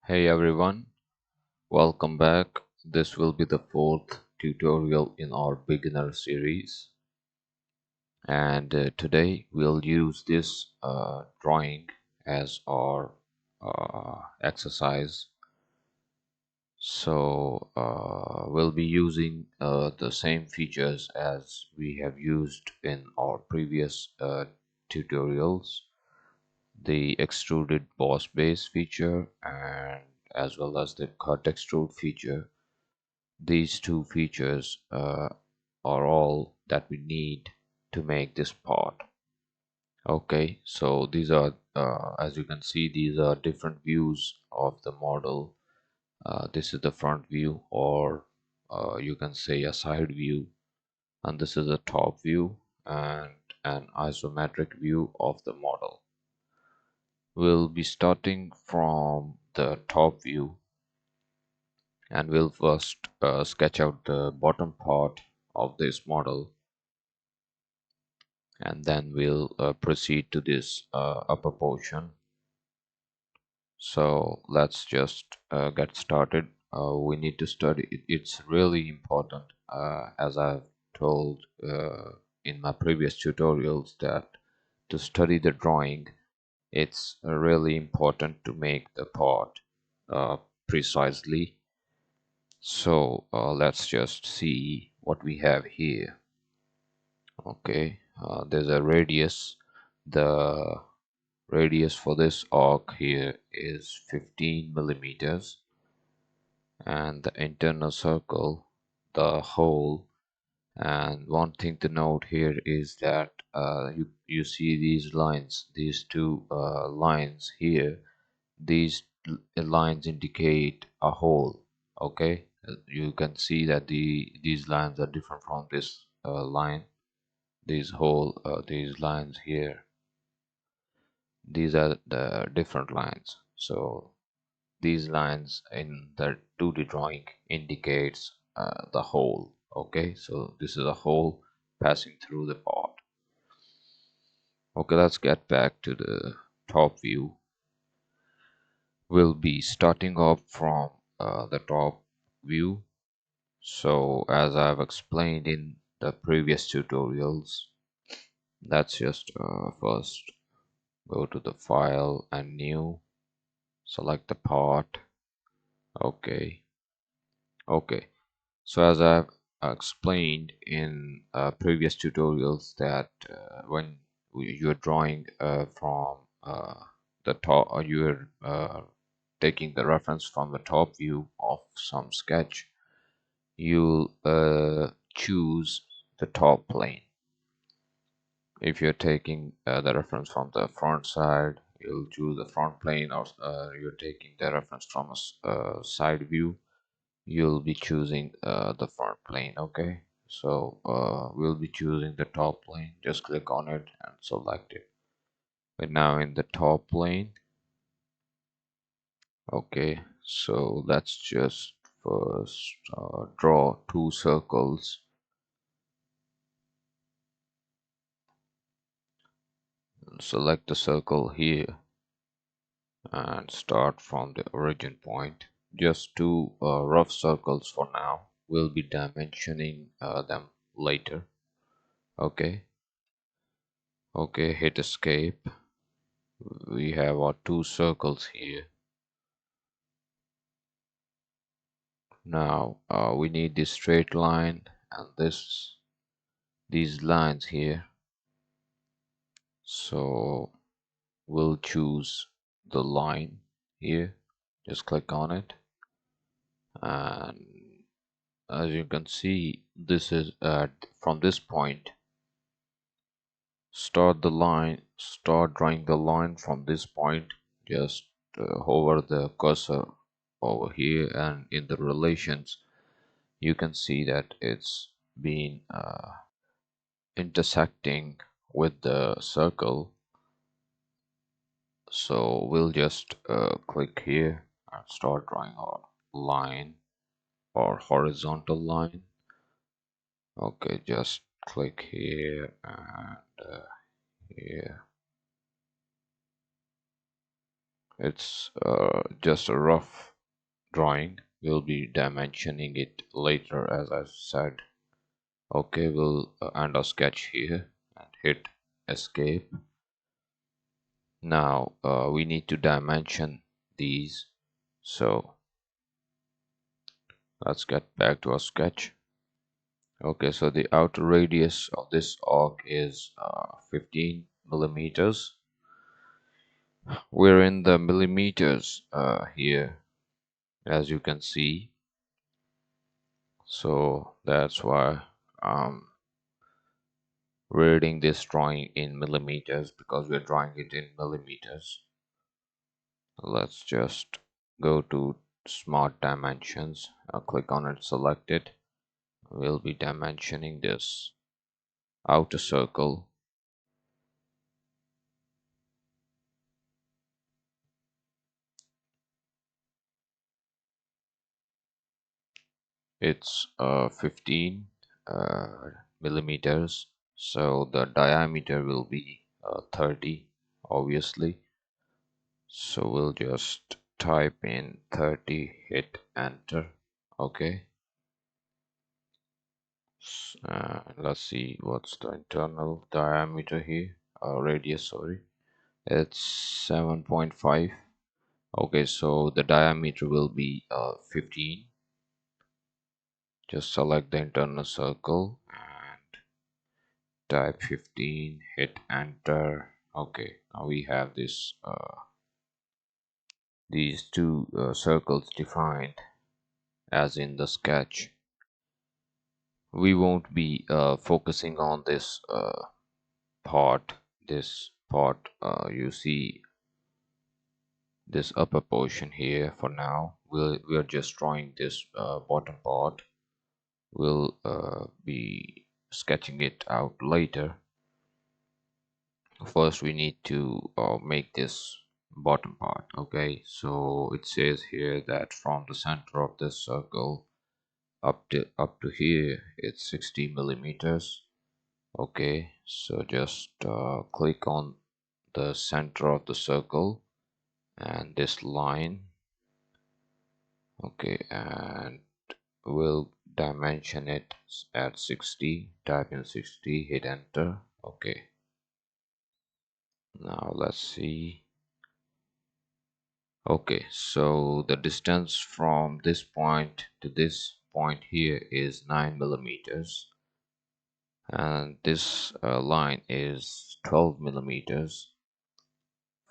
Hey everyone, welcome back. This will be the fourth tutorial in our beginner series, and today we'll use this drawing as our exercise. We'll be using the same features as we have used in our previous tutorials, the extruded boss base feature and as well as the cut extrude feature. These two features are all that we need to make this part. Okay, so these are, as you can see, these are different views of the model. This is the front view, or you can say a side view, and this is a top view and an isometric view of the model. We'll be starting from the top view, and we'll first sketch out the bottom part of this model, and then we'll proceed to this upper portion. So let's just get started. We need to study it. It's really important, as I've told in my previous tutorials, that to study the drawing, it's really important to make the part uh, precisely. So let's just see what we have here. Okay, there's a radius. The radius for this arc here is 15 millimeters, and the internal circle, the hole. And one thing to note here is that you see these lines, these two lines here. These lines indicate a hole. Okay, you can see that these lines are different from this line. These lines here, these are the different lines. So these lines in the 2D drawing indicates the hole. Okay, so this is a hole passing through the part. Okay, let's get back to the top view. We'll be starting off from the top view. So as I've explained in the previous tutorials, let's just first go to the file and new, select the part. Okay, okay. So as I've explained in previous tutorials, that when you're drawing from the top, or you're taking the reference from the top view of some sketch, you'll choose the top plane. If you're taking the reference from the front side, you'll choose the front plane, or you're taking the reference from a side view, you'll be choosing the front plane. Okay, so we'll be choosing the top plane. Just click on it and select it. We're now in the top plane. Okay, so let's just first draw two circles. Select the circle here and start from the origin point. Just two rough circles for now. We'll be dimensioning them later. Okay, okay, hit escape. We have our two circles here. Now we need this straight line and these lines here. So we'll choose the line here. Just click on it, and as you can see, this is from this point. Start drawing the line from this point. Just hover the cursor over here, and in the relations you can see that it's been intersecting with the circle. So we'll just click here and start drawing our line or horizontal line. Okay, just click here and here. It's just a rough drawing. We'll be dimensioning it later, as I said. Okay, we'll end our sketch here and hit escape. Now we need to dimension these, so let's get back to our sketch. Okay, so the outer radius of this arc is 15 millimeters. We're in the millimeters here, as you can see, so that's why I'm reading this drawing in millimeters, because we're drawing it in millimeters. Let's just go to smart dimensions. I'll click on it, select it. We'll be dimensioning this outer circle. It's 15 millimeters, so the diameter will be 30, obviously. So we'll just type in 30, hit enter. Okay. Let's see what's the internal diameter here, radius, sorry. It's 7.5. Okay, so the diameter will be 15. Just select the internal circle and type 15, hit enter. Okay, now we have this these two circles defined as in the sketch. We won't be focusing on this part. This part, you see this upper portion here. For now we're just drawing this bottom part. We'll be sketching it out later. First we need to make this bottom part. Okay, so it says here that from the center of this circle up to here it's 60 millimeters. Okay, so just click on the center of the circle and this line. Okay, and we'll dimension it at 60. Type in 60, hit enter. Okay, now let's see. Okay, so the distance from this point to this point here is 9 millimeters, and this line is 12 millimeters.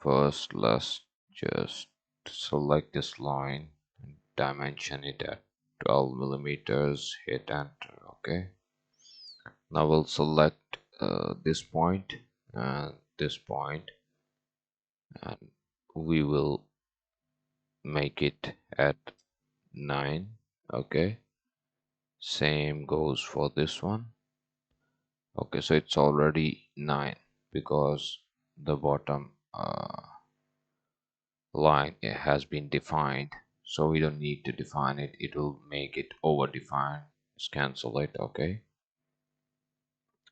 First, let's just select this line and dimension it at 12 millimeters, hit enter. Okay, now we'll select this point and this point, and we will make it at 9. Okay, same goes for this one. Okay, so it's already 9 because the bottom line, it has been defined, so we don't need to define it. It will make it over defined. Just cancel it. Okay,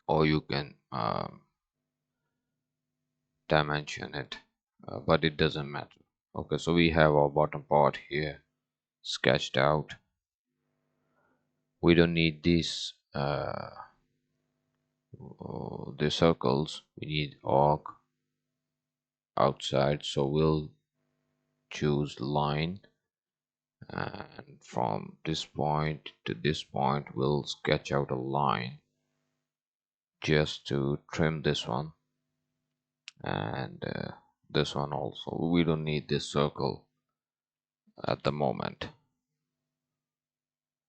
or you can dimension it, but it doesn't matter. Okay, so we have our bottom part here sketched out. We don't need these the circles. We need arc outside, so we'll choose line, and from this point to this point we'll sketch out a line just to trim this one, and this one also. We don't need this circle at the moment.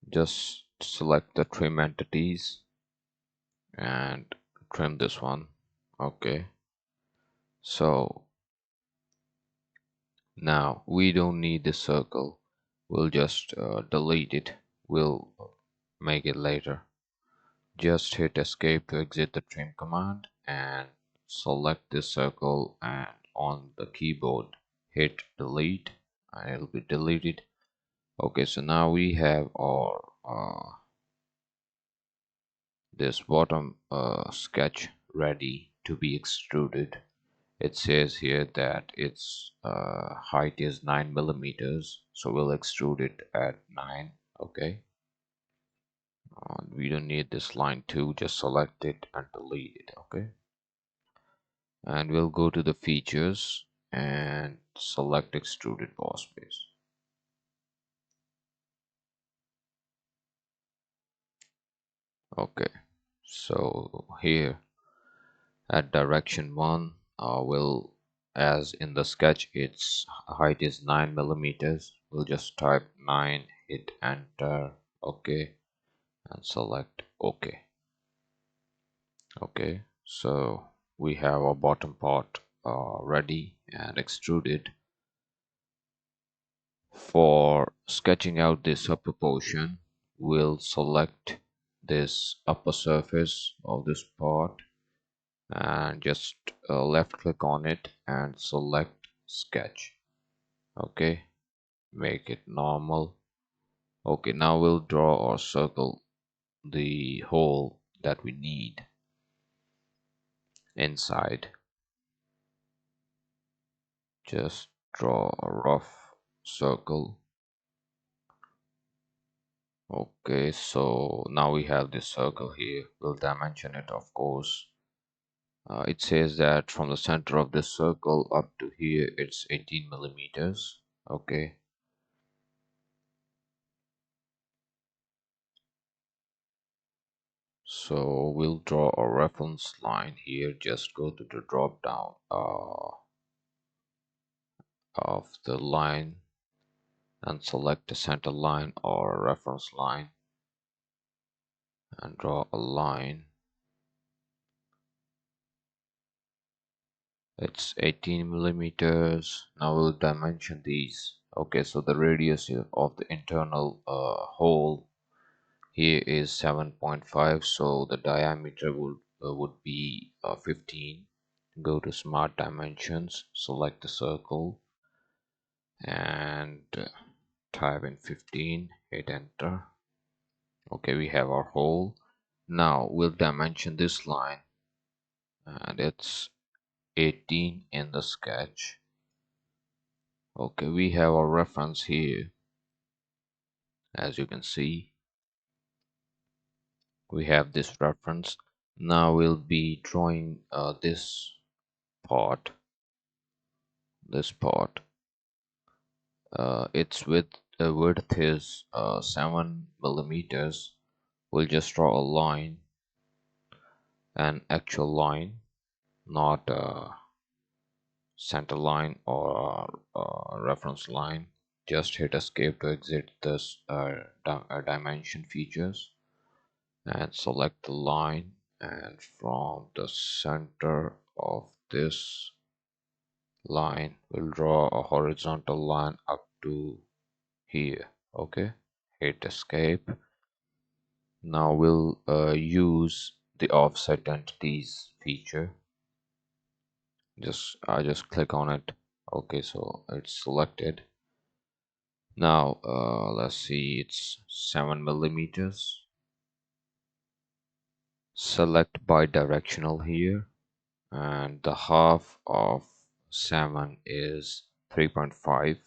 Just select the trim entities and trim this one. Okay, so now we don't need this circle. We'll just delete it. We'll make it later. Just hit escape to exit the trim command and select this circle, and on the keyboard hit delete and it'll be deleted. Okay, so now we have our this bottom sketch ready to be extruded. It says here that its height is 9 millimeters, so we'll extrude it at 9. Okay, we don't need this line 2, just select it and delete it. Okay, and we'll go to the features and select extruded boss base. Okay, so here at direction 1, will, as in the sketch its height is 9 millimeters, we'll just type 9, hit enter. Okay, and select OK. Okay, so we have our bottom part ready and extruded. For sketching out this upper portion, we'll select this upper surface of this part and just left click on it and select sketch. Okay, make it normal. Okay, now we'll draw or circle the hole that we need inside. Just draw a rough circle. Okay, so now we have this circle here. We'll dimension it, of course. It says that from the center of this circle up to here it's 18 millimeters. Okay, so we'll draw a reference line here. Just go to the drop down of the line and select a center line or a reference line and draw a line. It's 18 millimeters. Now we'll dimension these. Okay, so the radius of the internal hole here is 7.5, so the diameter would be 15. Go to smart dimensions, select the circle and type in 15, hit enter. Okay, we have our hole. Now we'll dimension this line and it's 18 in the sketch. Okay, we have our reference here. As you can see, we have this reference. Now we'll be drawing this part. Its width is 7 millimeters. We'll just draw a line, an actual line, not a center line or a reference line. Just hit escape to exit this dimension features and select the line, and from the center of this line we'll draw a horizontal line up to here. Okay, hit escape. Now we'll use the offset entities feature. I just click on it. Okay, so it's selected. Now let's see, it's 7 millimeters. Select bidirectional here, and the half of 7 is 3.5,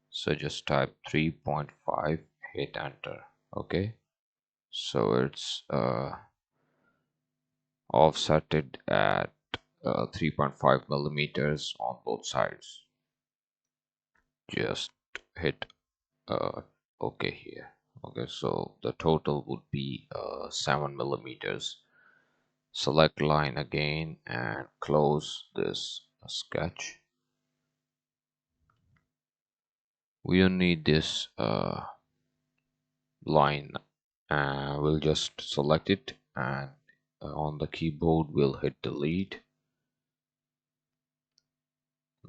so just type 3.5, hit enter. Okay, so it's offsetted at 3.5 millimeters on both sides. Just hit OK here. Okay, so the total would be 7 millimeters. Select line again and close this sketch. We don't need this line. We'll just select it and on the keyboard we'll hit delete.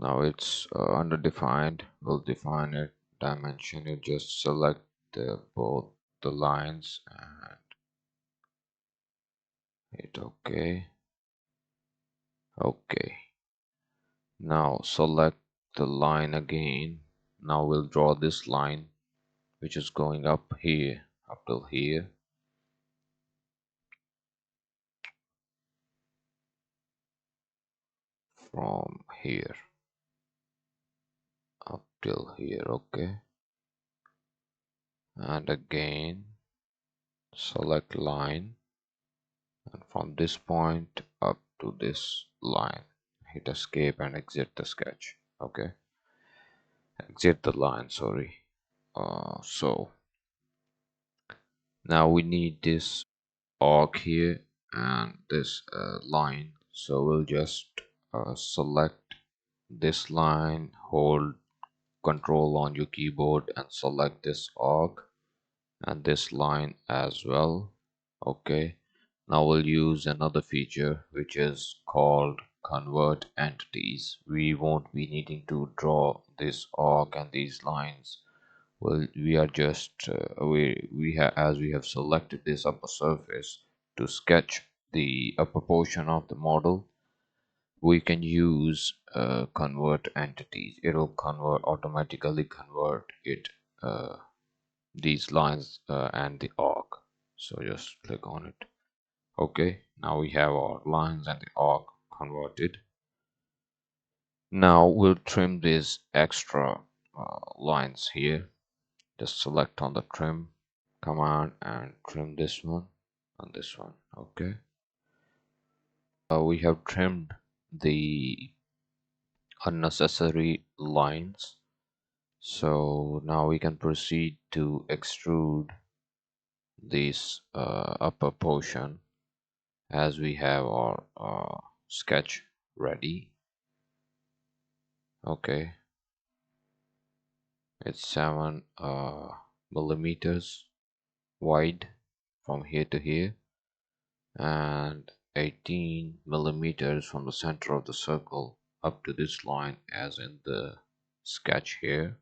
Now it's underdefined. We'll define it, dimension it, just select both the lines and hit OK. OK. Now select the line again. Now we'll draw this line which is going up here, up till here. from here up till here. Okay, and again select line, and from this point up to this line, hit escape and exit the sketch. Okay, exit the line, sorry. So now we need this arc here and this line, so we'll just select this line, hold control on your keyboard and select this arc and this line as well. Okay, now we'll use another feature which is called convert entities. We won't be needing to draw this arc and these lines. Well, we are just we have, as we have selected this upper surface to sketch the upper portion of the model, we can use convert entities. It'll convert, automatically convert it, these lines and the arc. So just click on it. Okay, now we have our lines and the arc converted. Now we'll trim these extra lines here. Just select on the trim command and trim this one and this one. Okay, we have trimmed the unnecessary lines, so now we can proceed to extrude this upper portion as we have our sketch ready. Okay, it's 7 millimeters wide from here to here and 18 millimeters from the center of the circle up to this line as in the sketch here,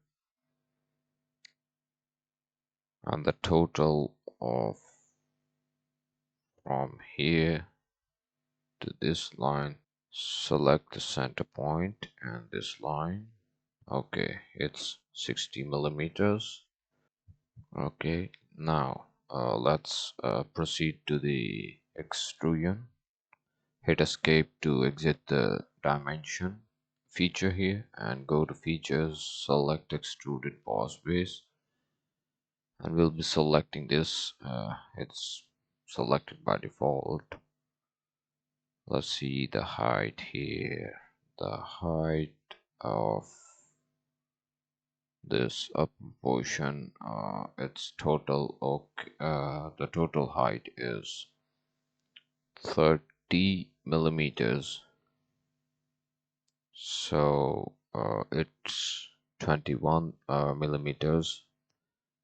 and the total of from here to this line, select the center point and this line. Okay, it's 60 millimeters. Okay, now let's proceed to the extrusion. Hit escape to exit the dimension feature here and go to features, select extruded boss base, and we'll be selecting this. It's selected by default. Let's see the height here. The height of this upper portion, its total, okay, the total height is 30 millimeters. So it's 21 millimeters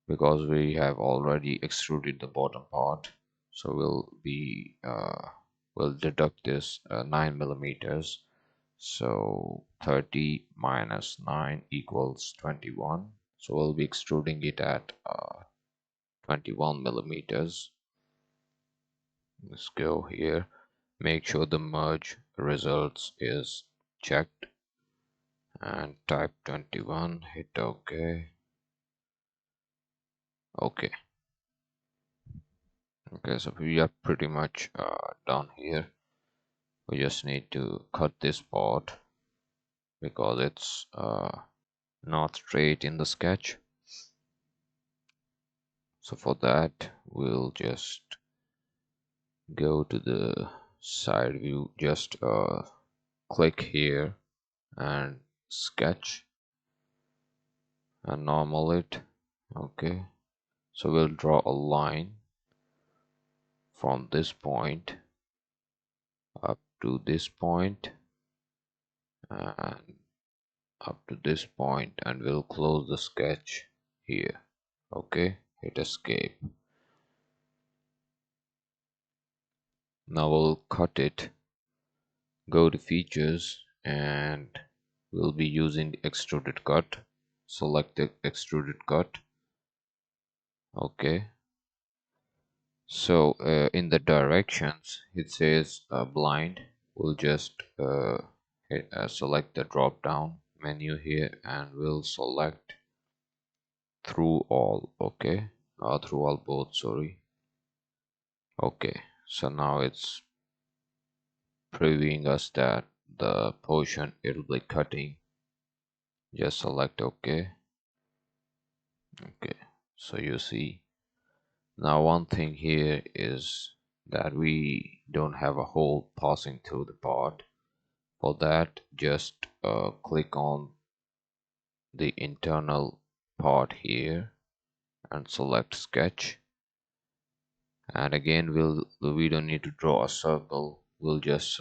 because we have already extruded the bottom part. So we'll deduct this 9 millimeters. So 30 minus 9 equals 21. So we'll be extruding it at 21 millimeters. Let's go here. Make sure the merge results is checked and type 21. Hit OK. Okay. Okay, so we are pretty much done here. We just need to cut this part because it's not straight in the sketch. So for that, we'll just go to the side view, just click here and sketch and normal it. Okay, so we'll draw a line from this point up to this point and up to this point, and we'll close the sketch here. Okay, hit escape. Now we'll cut it, go to features, and we'll be using the extruded cut. Select the extruded cut. Okay, so in the directions it says blind. We'll just select the drop down menu here and we'll select through all. Okay, through all both, sorry. Okay, so now it's previewing us that the portion it will be cutting, just select OK. Okay, so you see now one thing here is that we don't have a hole passing through the part. For that, just click on the internal part here and select sketch, and again we don't need to draw a circle. We'll just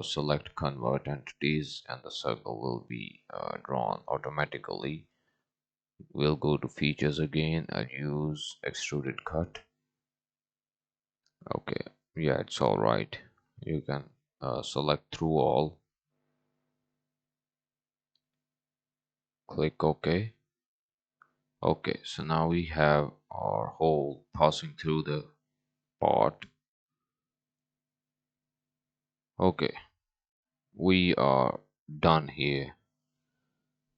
select convert entities and the circle will be drawn automatically. We'll go to features again and use extruded cut. Okay, yeah, it's all right. You can select through all, click OK. Okay, so now we have our hole passing through the part. Okay, we are done here.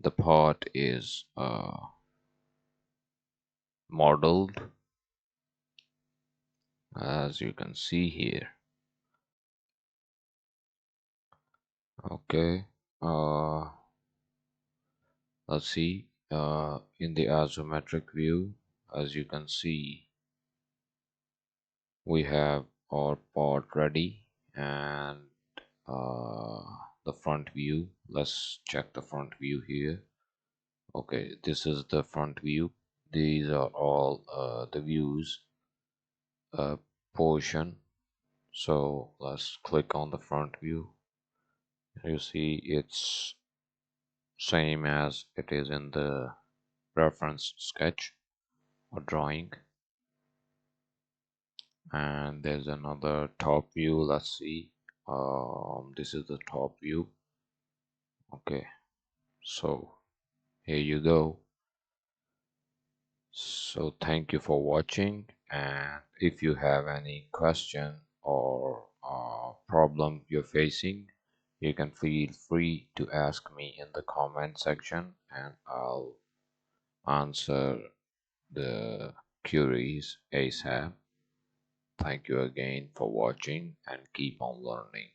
The part is modeled, as you can see here. Okay, uh, let's see. In the isometric view, as you can see, we have our part ready, and uh, the front view. Let's check the front view here. Okay, this is the front view. These are all the views portion. So let's click on the front view. You see it's same as it is in the reference sketch or drawing. And there's another top view. Let's see. This is the top view. Okay, so here you go. So thank you for watching, and if you have any question or problem you're facing, you can feel free to ask me in the comment section and I'll answer the queries ASAP. Thank you again for watching and keep on learning.